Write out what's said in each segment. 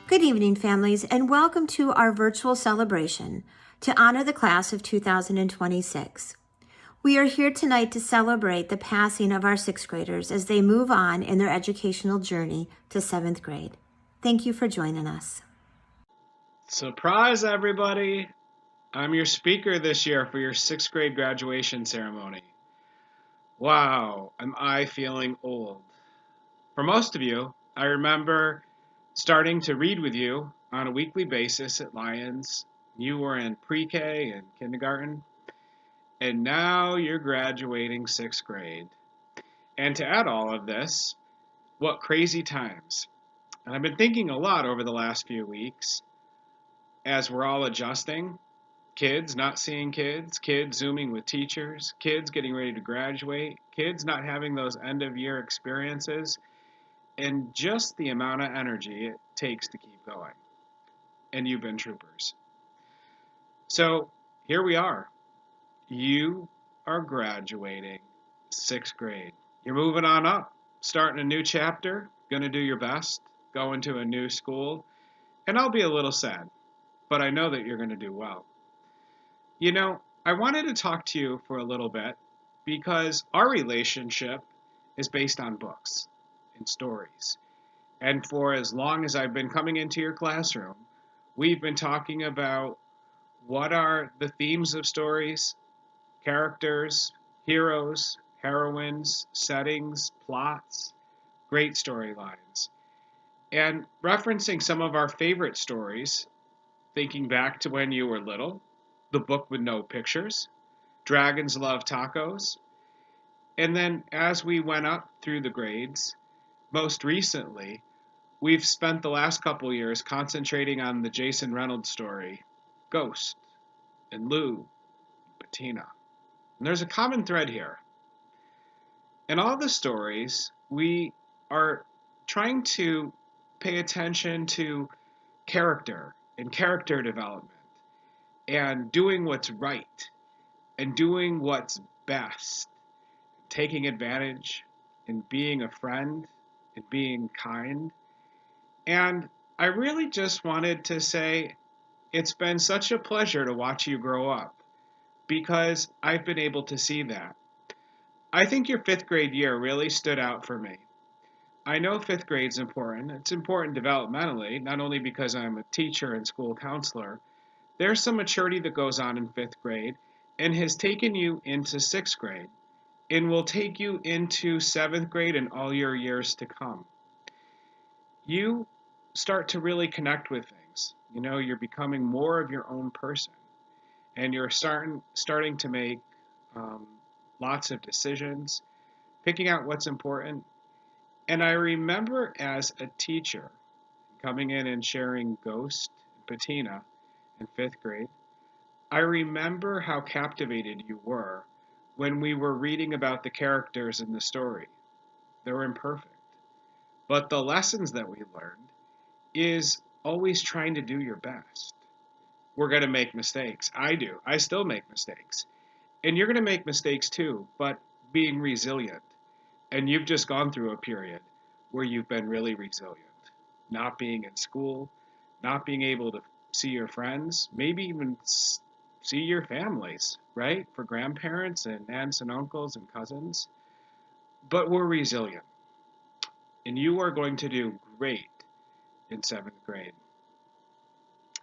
Good evening, families, and welcome to our virtual celebration to honor the class of 2026. We are here tonight to celebrate the passing of our sixth graders as they move on in their educational journey to seventh grade. Thank you for joining us. Surprise, everybody! I'm your speaker this year for your sixth grade graduation ceremony. Wow, am I feeling old? For most of you, I remember starting to read with you on a weekly basis at Lions. You were in pre-K and kindergarten, and now you're graduating sixth grade. And to add all of this, what crazy times. And I've been thinking a lot over the last few weeks as we're all adjusting. Kids not seeing kids, kids Zooming with teachers, kids getting ready to graduate, kids not having those end of year experiences, and just the amount of energy it takes to keep going. And you've been troopers. So here we are. You are graduating sixth grade. You're moving on up, starting a new chapter, going to do your best, going to a new school, and I'll be a little sad, but I know that you're going to do well. You know, I wanted to talk to you for a little bit because our relationship is based on books and stories. And for as long as I've been coming into your classroom, we've been talking about what are the themes of stories, characters, heroes, heroines, settings, plots, great storylines. And referencing some of our favorite stories, thinking back to when you were little, The Book with No Pictures, Dragons Love Tacos. And then as we went up through the grades, most recently, we've spent the last couple years concentrating on the Jason Reynolds story, Ghost, and Lou, Bettina. And there's a common thread here. In all the stories, we are trying to pay attention to character and character development and doing what's right and doing what's best, taking advantage and being a friend and being kind. And I really just wanted to say it's been such a pleasure to watch you grow up because I've been able to see that. I think your fifth grade year really stood out for me. I know fifth grade's important. It's important developmentally, not only because I'm a teacher and school counselor. There's some maturity that goes on in fifth grade and has taken you into sixth grade and will take you into seventh grade and all your years to come. You start to really connect with things. You know, you're becoming more of your own person and you're starting to make um, lots of decisions, picking out what's important. And I remember as a teacher coming in and sharing Ghost and Patina in fifth grade, I remember how captivated you were when we were reading about the characters in the story. They're imperfect. But the lessons that we learned is always trying to do your best. We're going to make mistakes. I do. I still make mistakes. And you're going to make mistakes too, but being resilient. And you've just gone through a period where you've been really resilient. Not being in school, not being able to see your friends, maybe even see your families, right? For grandparents and aunts and uncles and cousins. But we're resilient. And you are going to do great in seventh grade.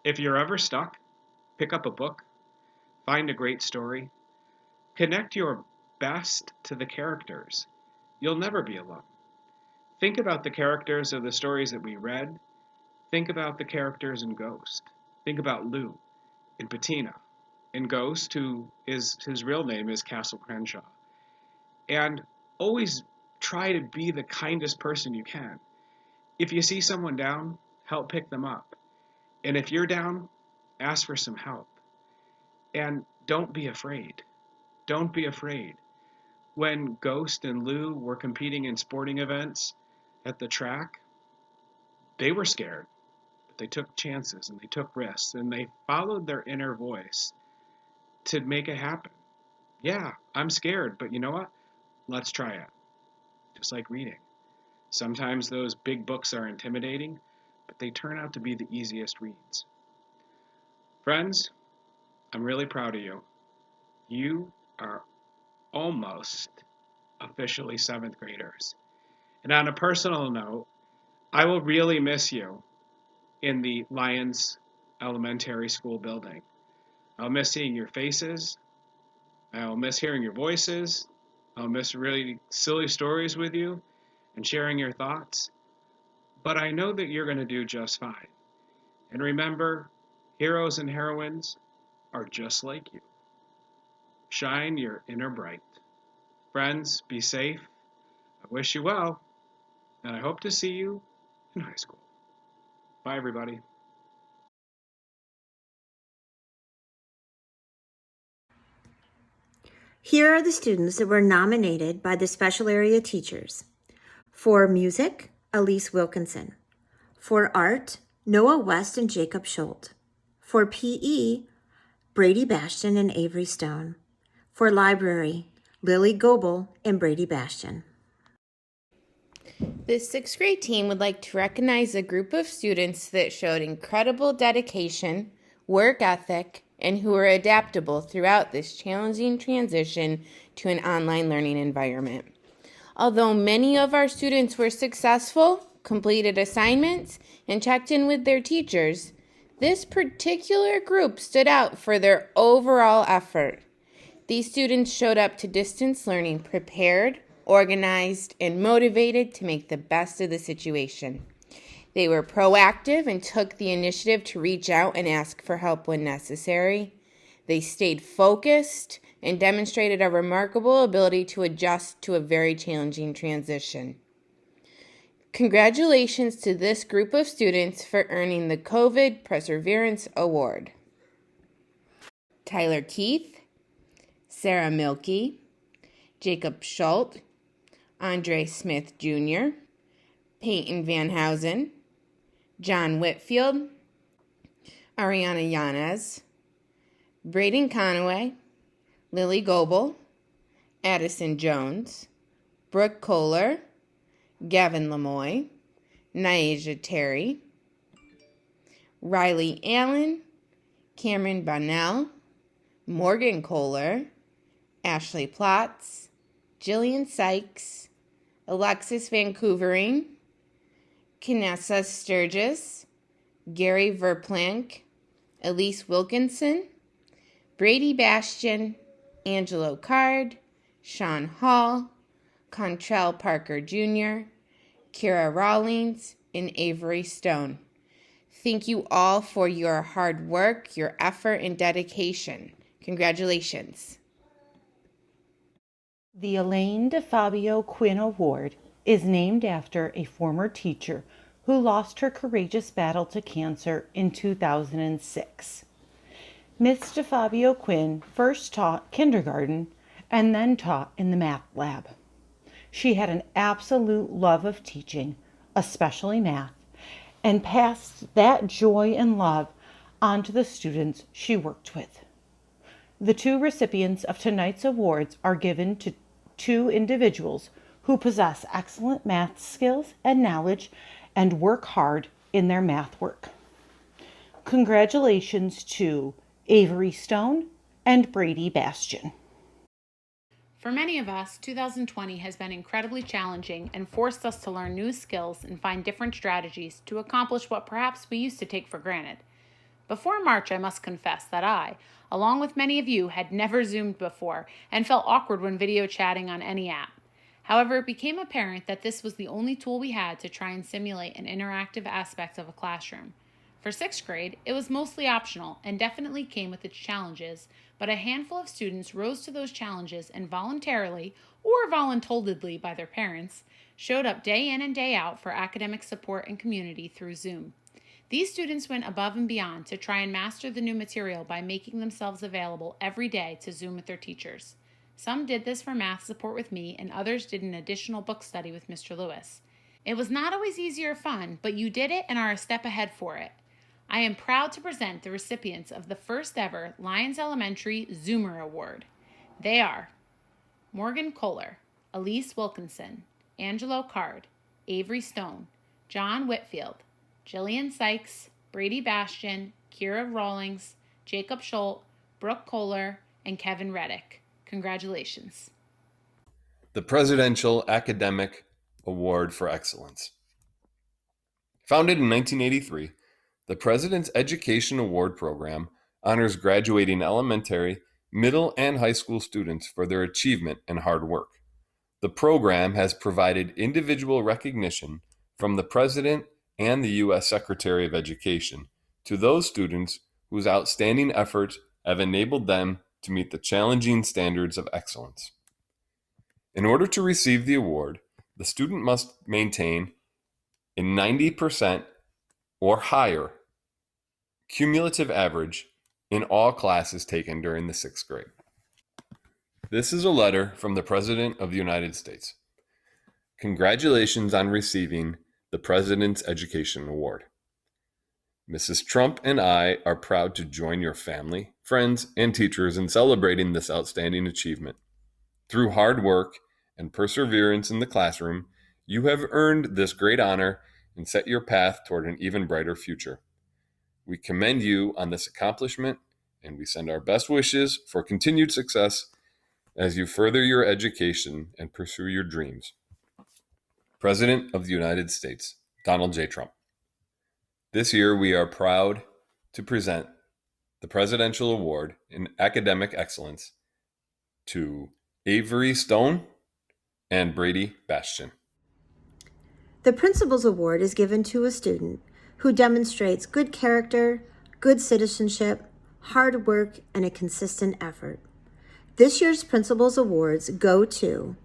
If you're ever stuck, pick up a book, find a great story, connect your best to the characters. You'll never be alone. Think about the characters of the stories that we read. Think about the characters in Ghost. Think about Lou and Patina in Ghost, who is his real name is Castle Crenshaw. And always try to be the kindest person you can. If you see someone down, help pick them up. And if you're down, ask for some help. And don't be afraid. Don't be afraid. When Ghost and Lou were competing in sporting events at the track, they were scared, but they took chances and they took risks and they followed their inner voice to make it happen. Yeah, I'm scared, but you know what? Let's try it. Just like reading. Sometimes those big books are intimidating, but they turn out to be the easiest reads. Friends, I'm really proud of you. You are almost officially seventh graders. And on a personal note, I will really miss you in the Lyons Elementary School building. I'll miss seeing your faces. I'll miss hearing your voices. I'll miss really silly stories with you and sharing your thoughts. But I know that you're going to do just fine. And remember, heroes and heroines are just like you. Shine your inner bright. Friends, be safe. I wish you well, and I hope to see you in high school. Bye, everybody. Here are the students that were nominated by the special area teachers. For music, Elise Wilkinson. For art, Noah West and Jacob Schult. For PE, Brady Bastion and Avery Stone. For library, Lily Goebel and Brady Bastion. The sixth grade team would like to recognize a group of students that showed incredible dedication, work ethic, and who were adaptable throughout this challenging transition to an online learning environment. Although many of our students were successful, completed assignments, and checked in with their teachers, this particular group stood out for their overall effort. These students showed up to distance learning prepared, organized, and motivated to make the best of the situation. They were proactive and took the initiative to reach out and ask for help when necessary. They stayed focused and demonstrated a remarkable ability to adjust to a very challenging transition. Congratulations to this group of students for earning the COVID Perseverance Award. Tyler Keith, Sarah Milkey, Jacob Schult, Andre Smith Jr., Peyton Van Housen, John Whitfield, Ariana Yanez, Braden Conaway, Lily Goebel, Addison Jones, Brooke Kohler, Gavin Lemoy, Niaja Terry, Riley Allen, Cameron Bonnell, Morgan Kohler, Ashley Plotz, Jillian Sykes, Alexis Vancouvering, Kinessa Sturgis, Gary Verplank, Elise Wilkinson, Brady Bastion, Angelo Card, Sean Hall, Contrell Parker Jr., Kira Rawlings, and Avery Stone. Thank you all for your hard work, your effort, and dedication. Congratulations. The Elaine DeFabio Quinn Award is named after a former teacher who lost her courageous battle to cancer in 2006. Miss DeFabio Quinn first taught kindergarten and then taught in the math lab. She had an absolute love of teaching, especially math, and passed that joy and love on to the students she worked with. The two recipients of tonight's awards are given to two individuals who possess excellent math skills and knowledge and work hard in their math work. Congratulations to Avery Stone and Brady Bastion. For many of us, 2020 has been incredibly challenging and forced us to learn new skills and find different strategies to accomplish what perhaps we used to take for granted. Before March, I must confess that I, along with many of you, had never Zoomed before and felt awkward when video chatting on any app. However, it became apparent that this was the only tool we had to try and simulate an interactive aspect of a classroom. For 6th grade, it was mostly optional and definitely came with its challenges, but a handful of students rose to those challenges and voluntarily, or voluntoldedly by their parents, showed up day in and day out for academic support and community through Zoom. These students went above and beyond to try and master the new material by making themselves available every day to Zoom with their teachers. Some did this for math support with me, and others did an additional book study with Mr. Lewis. It was not always easy or fun, but you did it and are a step ahead for it. I am proud to present the recipients of the first ever Lyons Elementary Zoomer Award. They are Morgan Kohler, Elise Wilkinson, Angelo Card, Avery Stone, John Whitfield, Jillian Sykes, Brady Bastian, Kira Rawlings, Jacob Schultz, Brooke Kohler, and Kevin Reddick. Congratulations. The Presidential Academic Award for Excellence. Founded in 1983, the President's Education Award Program honors graduating elementary, middle, and high school students for their achievement and hard work. The program has provided individual recognition from the President and the U.S. Secretary of Education to those students whose outstanding efforts have enabled them to meet the challenging standards of excellence. In order to receive the award, the student must maintain a 90% or higher cumulative average in all classes taken during the 6th grade. This is a letter from the President of the United States. Congratulations on receiving the President's Education Award. Mrs. Trump and I are proud to join your family, friends, and teachers in celebrating this outstanding achievement. Through hard work and perseverance in the classroom, you have earned this great honor and set your path toward an even brighter future. We commend you on this accomplishment, and we send our best wishes for continued success as you further your education and pursue your dreams. President of the United States, Donald J. Trump. This year, we are proud to present the Presidential Award in Academic Excellence to Avery Stone and Brady Bastian. The Principal's Award is given to a student who demonstrates good character, good citizenship, hard work, and a consistent effort. This year's Principal's Awards go to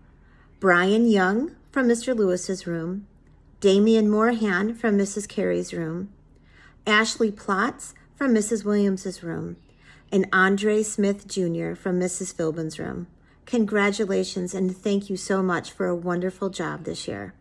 Brian Young from Mr. Lewis's room, Damian Moorhan from Mrs. Carey's room, Ashley Plotz from Mrs. Williams's room, and Andre Smith Jr. from Mrs. Philbin's room. Congratulations and thank you so much for a wonderful job this year.